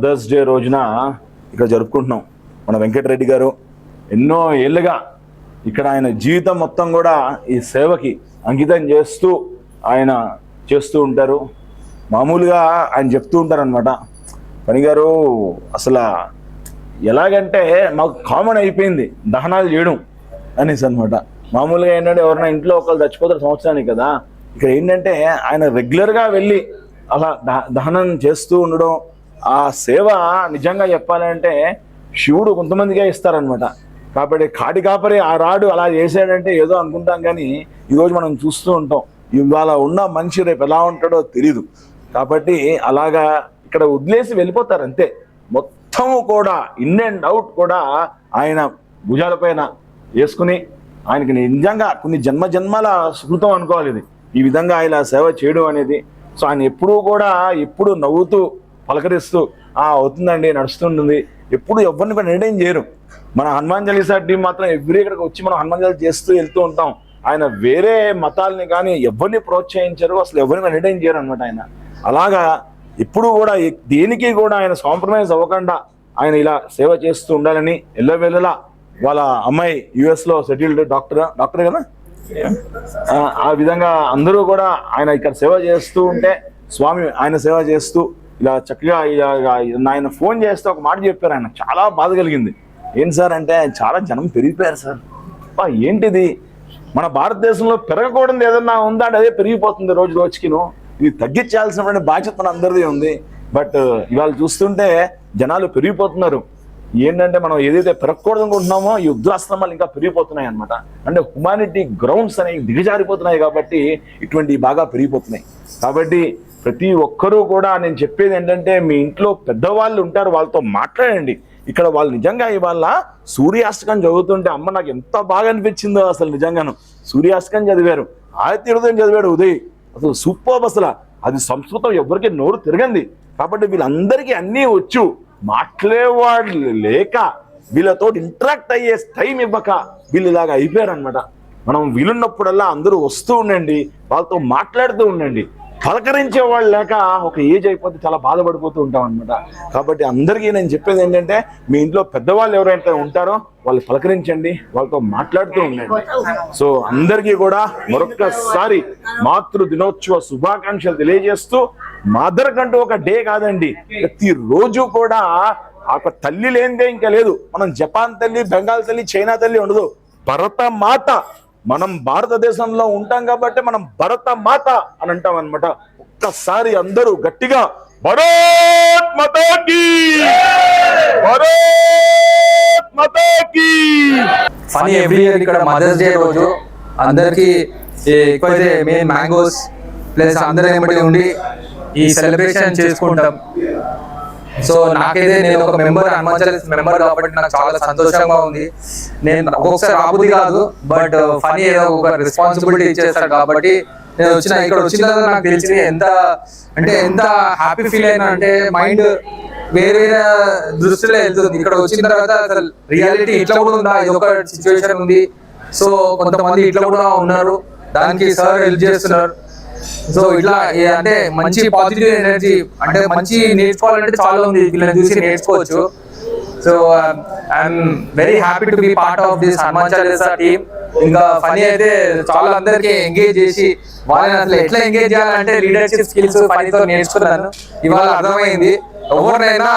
Mothers day రోజున ఇక్కడ జరుపుకుంటున్నాం. మన వెంకటరెడ్డి గారు ఎన్నో ఏళ్ళుగా ఇక్కడ ఆయన జీవితం మొత్తం కూడా ఈ సేవకి అంకితం చేస్తూ ఆయన చేస్తూ ఉంటారు. మామూలుగా ఆయన చెప్తూ ఉంటారు అనమాట, పనిగారు అసలు ఎలాగంటే మాకు కామన్ అయిపోయింది దహనాలు చేయడం అనేసి అనమాట. మామూలుగా ఏంటంటే ఎవరైనా ఇంట్లో ఒకళ్ళు చచ్చిపోతారు సంవత్సరానికి కదా, ఇక్కడ ఏంటంటే ఆయన రెగ్యులర్గా వెళ్ళి అలా దహనం చేస్తూ ఉండడం, ఆ సేవ నిజంగా చెప్పాలంటే శివుడు కొంతమందిగా ఇస్తారనమాట. కాబట్టి కాటి కాపరి ఆ రాడు అలా చేశాడంటే ఏదో అనుకుంటాం, కానీ ఈరోజు మనం చూస్తూ ఉంటాం ఇవాళ ఉన్న మనిషి రేపు ఎలా ఉంటాడో తెలీదు. కాబట్టి అలాగా ఇక్కడ వదిలేసి వెళ్ళిపోతారు అంతే. మొత్తము కూడా ఇన్ అండ్ అవుట్ కూడా ఆయన భుజాలపైన వేసుకుని ఆయనకి నిజంగా కొన్ని జన్మల సుకృతం అనుకోవాలి ఇది, ఈ విధంగా ఆయన సేవ చేయడం అనేది. సో ఆయన ఎప్పుడూ కూడా ఎప్పుడు నవ్వుతూ పలకరిస్తూ అవుతుందండి నడుస్తుంటుంది, ఎప్పుడు ఎవరిని కూడా నిర్ణయం చేయరు. మన హనుమాన్ చాలీసా టీం మాత్రం ఎవ్రీ ఇక్కడికి వచ్చి మనం హనుమాన్ చాలీసా చేస్తూ వెళ్తూ ఉంటాం. ఆయన వేరే మతాలని కానీ ఎవరిని ప్రోత్సహించరు, అసలు ఎవరిని నిర్ణయం చేయరు అనమాట. ఆయన అలాగా ఎప్పుడు కూడా దేనికి కూడా ఆయన కాంప్రమైజ్ అవ్వకుండా ఆయన ఇలా సేవ చేస్తూ ఉండాలని ఎల్లవేళలా వాళ్ళ అమ్మాయి యుఎస్లో సెటిల్డ్ డాక్టర్ కదా, ఆ విధంగా అందరూ కూడా ఆయన ఇక్కడ సేవ చేస్తూ ఉంటే స్వామి ఆయన సేవ చేస్తూ ఇలా చక్కగా ఆయన ఫోన్ చేస్తే ఒక మాట చెప్పారు. ఆయన చాలా బాధ కలిగింది. ఏంటి సార్ అంటే చాలా జనం పెరిగిపోయారు సార్, ఏంటిది మన భారతదేశంలో పెరగకూడదు ఏదన్నా ఉందా అంటే అదే పెరిగిపోతుంది రోజు రోజుకిను, ఇది తగ్గించాల్సినటువంటి బాధ్యత మన అందరిది ఉంది. బట్ ఇవాళ చూస్తుంటే జనాలు పెరిగిపోతున్నారు. ఏంటంటే మనం ఏదైతే పెరగకూడదు అనుకుంటున్నామో ఈ ఉద్రాస్త్రమాలు ఇంకా పెరిగిపోతున్నాయి అనమాట. అంటే హ్యుమానిటీ గ్రౌండ్స్ అనేవి దిగజారిపోతున్నాయి కాబట్టి ఇటువంటి బాగా పెరిగిపోతున్నాయి. కాబట్టి ప్రతి ఒక్కరూ కూడా నేను చెప్పేది ఏంటంటే మీ ఇంట్లో పెద్దవాళ్ళు ఉంటారు, వాళ్ళతో మాట్లాడండి. ఇక్కడ వాళ్ళు నిజంగా ఇవాళ సూర్యాస్తకం చదువుతుంటే అమ్మ నాకు ఎంత బాగా అనిపించిందో అసలు నిజంగాను. సూర్యాస్తకం చదివారు, ఆదిత్య హృదయం చదివాడు ఉదయ్, అసలు సూపర్. అసలు అది సంస్కృతం ఎవరికి నోరు తిరగంది. కాబట్టి వీళ్ళందరికీ అన్నీ వచ్చు, మాట్లాడేవాళ్ళు లేక వీళ్ళతో ఇంటరాక్ట్ అయ్యే టైం ఇవ్వక వీళ్ళు ఇలాగా అయిపోయారు అనమాట. మనం వీలున్నప్పుడల్లా అందరూ వస్తూ ఉండండి, వాళ్ళతో మాట్లాడుతూ ఉండండి. పలకరించే వాళ్ళు లేక ఒక ఏజ్ అయిపోతే చాలా బాధపడిపోతూ ఉంటాం అనమాట. కాబట్టి అందరికీ నేను చెప్పేది ఏంటంటే మీ ఇంట్లో పెద్దవాళ్ళు ఎవరైతే ఉంటారో వాళ్ళు పలకరించండి, వాళ్ళతో మాట్లాడుతూ ఉండండి. సో అందరికీ కూడా మరొక్కసారి మాతృ దినోత్సవ శుభాకాంక్షలు తెలియజేస్తూ, మదర్ కంటూ ఒక డే కాదండి, ప్రతిరోజు కూడా ఆ తల్లి లేనిదే ఇంకా లేదు. మనం జపాన్ తల్లి, బెంగాల్ తల్లి, చైనా తల్లి ఉండదు, భరత మాత. మనం భారతదేశంలో ఉంటాం కాబట్టి మనం భరత మాత అని అంటాం అనమాట. ఒక్కసారి అందరూ గట్టిగా భారత్ మాతా కీ, భారత్ మాతా కీ. ఫనీ ఎవ్రీ ఇయర్ ఇక్కడ మదర్స్ డే రోజు అందరికి ఎక్కువైతే మెయిన్ మ్యాంగోస్ ప్లస్ అందరూ ఏమిటి ఉండి ఈ సెలబ్రేషన్ చేసుకుంటాం. సో నాకైతే నేను ఒక మెంబర్, హనుమాన్ చాలీసా మెంబర్ కాబట్టి నాకు చాలా సంతోషంగా ఉంది. నేను ఒక్కొక్కసారి రాబుద్ది కాదు, బట్ ఫనీ ఏదో ఒక రెస్పాన్సిబిలిటీ ఇచ్చేస్తాడు కాబట్టి నేను ఇక్కడ వచ్చిన తర్వాత నాకు తెలిసి ఎంత హ్యాపీ ఫీల్ అయినా అంటే మైండ్ వేరే వేరే దృష్టిలో వెళ్తుంది. ఇక్కడ వచ్చిన తర్వాత అసలు రియాలిటీ ఇట్లా కూడా ఉందా, ఇది ఒక సిచ్యువేషన్ ఉంది. సో కొంతమంది ఇట్లా కూడా ఉన్నారు, దానికి సార్ హెల్ప్ చేస్తున్నారు. సో ఇట్లా అంటే మంచి పాజిటివ్ ఎనర్జీ, అంటే మంచి నేర్చుకోవాలంటే చాలా ఉంది, వీళ్ళని చూసి నేర్చుకోవచ్చు. So I'm very happy to be part of this Hanuman Chalisa team. ఇంకా ఫనీ అయితే చాలా అందరికి ఎంగేజ్ చేసి వాళ్ళని అసలు ఎట్లా ఎంగేజ్ చేయాలంటే లీడర్షిప్ స్కిల్స్ ఫనీతో నేర్చుకున్నాను. ఇవాళ అర్థమైంది, ఎవరినైనా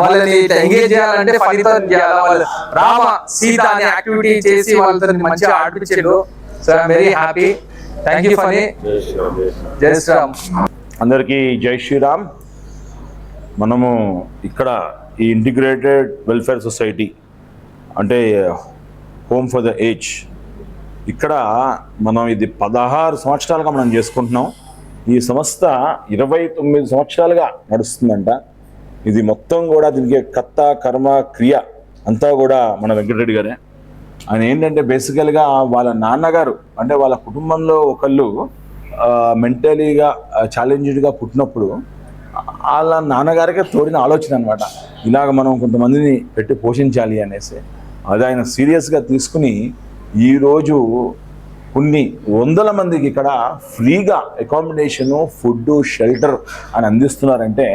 వాళ్ళని ఎంగేజ్ చేయాలంటే ఫనీతో చేయాలి. వాళ్ళు రామ సీత అనే యాక్టివిటీ చేసి వాళ్ళతో మంచిగా ఆడిపించాడు. So I'm very happy. Thank you Phani. జై శ్రీరామ్. అందరికీ జై శ్రీరామ్. మనము ఇక్కడ ఈ ఇంటిగ్రేటెడ్ వెల్ఫేర్ సొసైటీ అంటే హోమ్ ఫర్ ద ఏజ్, ఇక్కడ మనం ఇది 16 సంవత్సరాలుగా మనం చేసుకుంటున్నాం. ఈ సంస్థ 29 సంవత్సరాలుగా నడుస్తుందంట. ఇది మొత్తం కూడా దీనికి కర్త కర్మ క్రియ అంతా కూడా మన వెంకటరెడ్డి గారే. ఆయన ఏంటంటే బేసికల్గా వాళ్ళ నాన్నగారు అంటే వాళ్ళ కుటుంబంలో ఒకళ్ళు మెంటలీగా ఛాలెంజ్డ్గా పుట్టినప్పుడు వాళ్ళ నాన్నగారికే తోడిన ఆలోచన అనమాట, ఇలాగ మనం కొంతమందిని పెట్టి పోషించాలి అనేసి. అది ఆయన సీరియస్గా తీసుకుని ఈరోజు కొన్ని వందల మందికి ఇక్కడ ఫ్రీగా అకామిడేషను, ఫుడ్, షెల్టర్ అని అందిస్తున్నారంటే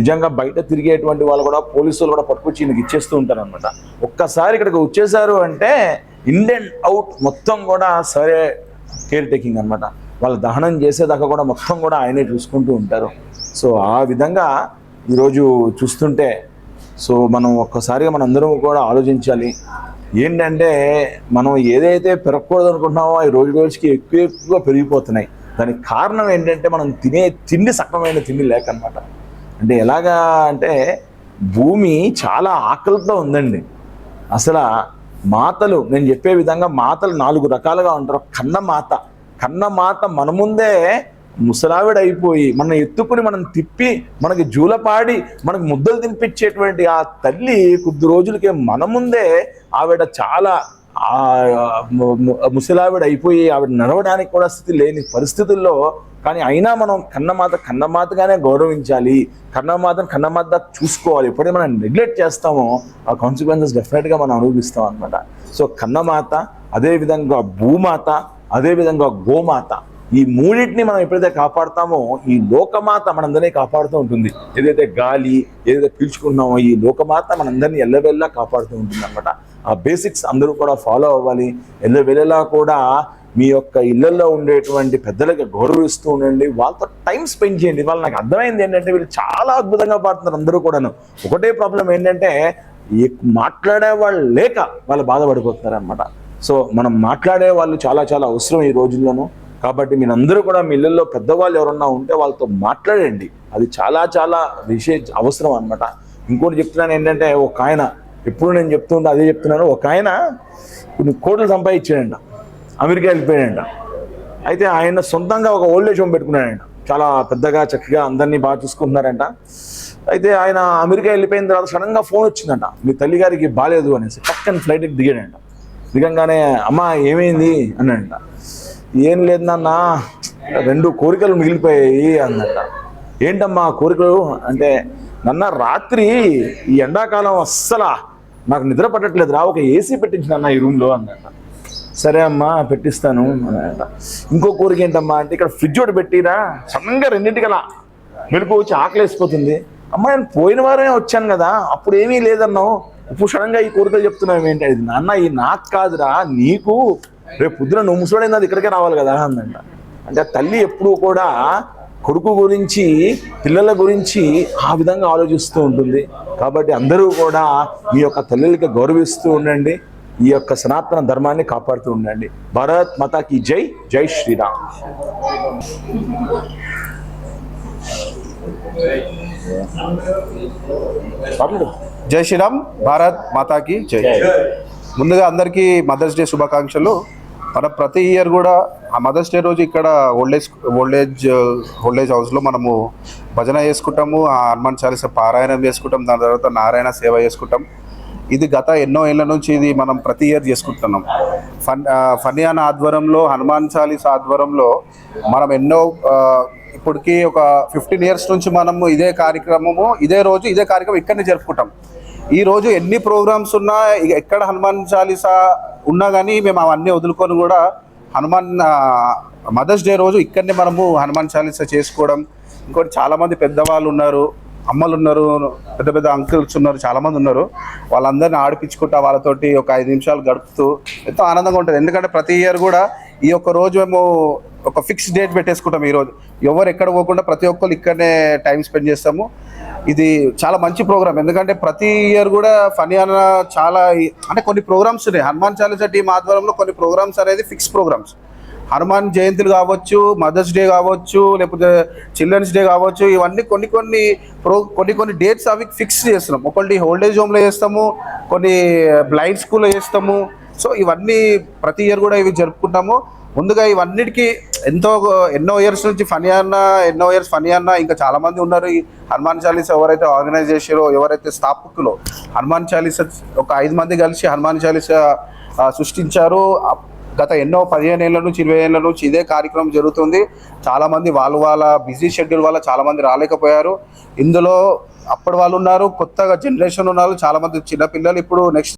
నిజంగా బయట తిరిగేటువంటి వాళ్ళు కూడా పోలీసులు కూడా పట్టుకొచ్చి ఈయనకి ఇచ్చేస్తూ ఉంటారు అనమాట. ఒక్కసారి ఇక్కడికి వచ్చేసారు అంటే ఇన్ అండ్ అవుట్ మొత్తం కూడా సరే కేర్ టేకింగ్ అనమాట. వాళ్ళు దహనం చేసేదాకా కూడా మొత్తం కూడా ఆయనే చూసుకుంటూ ఉంటారు. సో ఆ విధంగా ఈరోజు చూస్తుంటే సో మనం ఒక్కసారిగా మనం అందరం కూడా ఆలోచించాలి. ఏంటంటే మనం ఏదైతే పెరగకూడదు అనుకుంటున్నామో ఈ రోజు రోజుకి ఎక్కువ పెరిగిపోతున్నాయి. దానికి కారణం ఏంటంటే మనం తినే తిండి సక్రమైన తిండి లేకనమాట. అంటే ఎలాగా అంటే భూమి చాలా ఆకలితో ఉందండి. అసలు మాతలు నేను చెప్పే విధంగా మాతలు 4 రకాలుగా ఉంటారు. కన్నమాత మన ముందే ముసలావిడ అయిపోయి మనం ఎత్తుకుని మనం తిప్పి మనకి జూలపాడి మనకు ముద్దలు తినిపించేటువంటి ఆ తల్లి కొద్ది రోజులకే మన ముందే ఆవిడ చాలా ముసలావిడ అయిపోయి ఆవిడ నడవడానికి కూడా స్థితి లేని పరిస్థితుల్లో, కానీ అయినా మనం కన్నమాతగానే గౌరవించాలి, కన్నమాత చూసుకోవాలి. ఎప్పుడైతే మనం నెగ్లెక్ట్ చేస్తామో ఆ కాన్సిక్వెన్సెస్ డెఫినెట్గా మనం అనుభవిస్తాం అనమాట. సో కన్నమాత, అదేవిధంగా భూమాత, అదేవిధంగా గోమాత, ఈ మూడింటిని మనం ఎప్పుడైతే కాపాడుతామో ఈ లోకమాత మనందరినీ కాపాడుతూ ఉంటుంది. ఏదైతే గాలి ఏదైతే పీల్చుకుంటున్నామో ఈ లోకమాత మనందరినీ ఎల్లవెల్లా కాపాడుతూ ఉంటుంది అనమాట. ఆ బేసిక్స్ అందరూ కూడా ఫాలో అవ్వాలి. ఎల్లవెల్లలా కూడా మీ యొక్క ఇళ్లలో ఉండేటువంటి పెద్దలకి గౌరవిస్తూ ఉండండి, వాళ్ళతో టైం స్పెండ్ చేయండి. వాళ్ళు నాకు అర్థమైంది ఏంటంటే వీళ్ళు చాలా అద్భుతంగా పాడుతున్నారు అందరూ కూడాను. ఒకటే ప్రాబ్లం ఏంటంటే మాట్లాడే వాళ్ళు లేక వాళ్ళు బాధపడిపోతున్నారు అనమాట. సో మనం మాట్లాడే వాళ్ళు చాలా చాలా అవసరం ఈ రోజుల్లోనూ. కాబట్టి మీరందరూ కూడా మీ ఇళ్ళల్లో పెద్దవాళ్ళు ఎవరన్నా ఉంటే వాళ్ళతో మాట్లాడండి. అది చాలా చాలా అవసరం అనమాట. ఇంకోటి చెప్తున్నాను ఏంటంటే, ఒక ఆయన ఎప్పుడు నేను చెప్తుంటే అదే చెప్తున్నాను. ఒక ఆయన కొన్ని కోట్లు సంపాదించాడంట, అమెరికా వెళ్ళిపోయాడంట. అయితే ఆయన సొంతంగా ఒక ఓల్డేజ్ హోమ్ పెట్టుకున్నాడంట. చాలా పెద్దగా చక్కగా అందరినీ బాగా చూసుకుంటున్నారంట. అయితే ఆయన అమెరికా వెళ్ళిపోయిన తర్వాత సడన్గా ఫోన్ వచ్చిందంట, మీ తల్లిగారికి బాగాలేదు అనేసి. పక్కన ఫ్లైట్కి దిగాడంట. దిగంగానే అమ్మ ఏమైంది అన్నాడంట. ఏం లేదు నాన్న, 2 కోరికలు మిగిలిపోయాయి అన్నట. ఏంటమ్మా కోరికలు అంటే, నన్న రాత్రి ఈ ఎండాకాలం అస్సలా నాకు నిద్ర పట్టట్లేదురా, ఒక ఏసీ పెట్టించిన ఈ రూమ్లో అన్నట. సరే అమ్మా పెట్టిస్తాను అన్నట. ఇంకో కోరిక ఏంటమ్మా అంటే, ఇక్కడ ఫ్రిడ్జ్ ఒకటి పెట్టిరా, సడన్గా 2ంటికలా మెలకు వచ్చి ఆకలేసిపోతుంది. అమ్మ నేను పోయిన వారమే వచ్చాను కదా, అప్పుడు ఏమీ లేదన్నావు, ఇప్పుడు సడన్గా ఈ కోరికలు చెప్తున్నావు ఏంటి? అది నాన్న ఈ నాకు కాదురా, నీకు రేపు పొద్దున నువ్వు ముసలోడైంది అది ఇక్కడికే రావాలి కదా అందంట. అంటే తల్లి ఎప్పుడూ కూడా కొడుకు గురించి పిల్లల గురించి ఆ విధంగా ఆలోచిస్తూ ఉంటుంది. కాబట్టి అందరూ కూడా మీ యొక్క తల్లులకి గౌరవిస్తూ ఉండండి, ఈ యొక్క సనాతన ధర్మాన్ని కాపాడుతూ ఉండండి. భారత్ మాతాకి జై, జై శ్రీరామ్. జై శ్రీరామ్, భారత్ మాతాకి జై. ముందుగా అందరికీ మదర్స్ డే శుభాకాంక్షలు. మనం ప్రతి ఇయర్ కూడా ఆ మదర్స్ డే రోజు ఇక్కడ ఓల్డేజ్ హౌస్లో మనము భజన చేసుకుంటాము, ఆ హనుమాన్ చాలీసా పారాయణం చేసుకుంటాం, దాని తర్వాత నారాయణ సేవ చేసుకుంటాం. ఇది గత ఎన్నో ఏళ్ళ నుంచి ఇది మనం ప్రతి ఇయర్ చేసుకుంటున్నాం. ఫన్యానా ఆధ్వర్యంలో, హనుమాన్ చాలీసా ఆధ్వర్యంలో మనం ఎన్నో ఇప్పటికీ ఒక 15 years నుంచి మనము ఇదే కార్యక్రమం ఇక్కడనే జరుపుకుంటాం. ఈ రోజు ఎన్ని ప్రోగ్రామ్స్ ఉన్నా, ఎక్కడ హనుమాన్ చాలీసా ఉన్నా కానీ మేము అవన్నీ వదులుకొని కూడా మదర్స్ డే రోజు ఇక్కడనే మనము హనుమాన్ చాలీసా చేసుకోవడం. ఇంకోటి చాలామంది పెద్దవాళ్ళు ఉన్నారు, అమ్మలు ఉన్నారు, పెద్ద పెద్ద అంకుల్స్ ఉన్నారు, చాలామంది ఉన్నారు. వాళ్ళందరినీ ఆడిపించుకుంటా వాళ్ళతోటి ఒక 5 నిమిషాలు గడుపుతూ ఎంతో ఆనందంగా ఉంటుంది. ఎందుకంటే ప్రతి ఇయర్ కూడా ఈ ఒక్క రోజు మేము ఒక ఫిక్స్ డేట్ పెట్టేసుకుంటాం. ఈరోజు ఎవరు ఎక్కడ పోకుండా ప్రతి ఒక్కరు ఇక్కడనే టైం స్పెండ్ చేస్తాము. ఇది చాలా మంచి ప్రోగ్రామ్. ఎందుకంటే ప్రతి ఇయర్ కూడా ఫన్యానా చాలా అంటే కొన్ని ప్రోగ్రామ్స్ ఉన్నాయి. హనుమాన్ చాలీసా టీం ఆధ్వర్యంలో కొన్ని ప్రోగ్రామ్స్ అనేది ఫిక్స్ ప్రోగ్రామ్స్. హనుమాన్ జయంతులు కావచ్చు, మదర్స్ డే కావచ్చు, లేకపోతే చిల్డ్రన్స్ డే కావచ్చు, ఇవన్నీ కొన్ని డేట్స్ అవి ఫిక్స్ చేస్తున్నాం. ఒకటి ఓల్డేజ్ హోమ్లో చేస్తాము, కొన్ని బ్లైండ్ స్కూల్లో చేస్తాము. సో ఇవన్నీ ప్రతి ఇయర్ కూడా ఇవి జరుపుకుంటాము. ముందుగా ఇవన్నిటికీ ఎన్నో ఇయర్స్ నుంచి ఫన్యానా ఇంకా చాలామంది ఉన్నారు. ఈ హనుమాన్ చాలీసా ఎవరైతే ఆర్గనైజ్ చేసారో, ఎవరైతే స్థాపకులో హనుమాన్ చాలీసా ఒక 5 మంది కలిసి హనుమాన్ చాలీసా సృష్టించారు. గత 15 ఏళ్ళ నుంచి 20 ఏళ్ళ నుంచి ఇదే కార్యక్రమం జరుగుతుంది. చాలామంది వాళ్ళ బిజీ షెడ్యూల్ వల్ల చాలామంది రాలేకపోయారు. ఇందులో అప్పటి వాళ్ళు ఉన్నారు, కొత్తగా జనరేషన్ ఉన్నారు, చాలామంది చిన్నపిల్లలు ఇప్పుడు నెక్స్ట్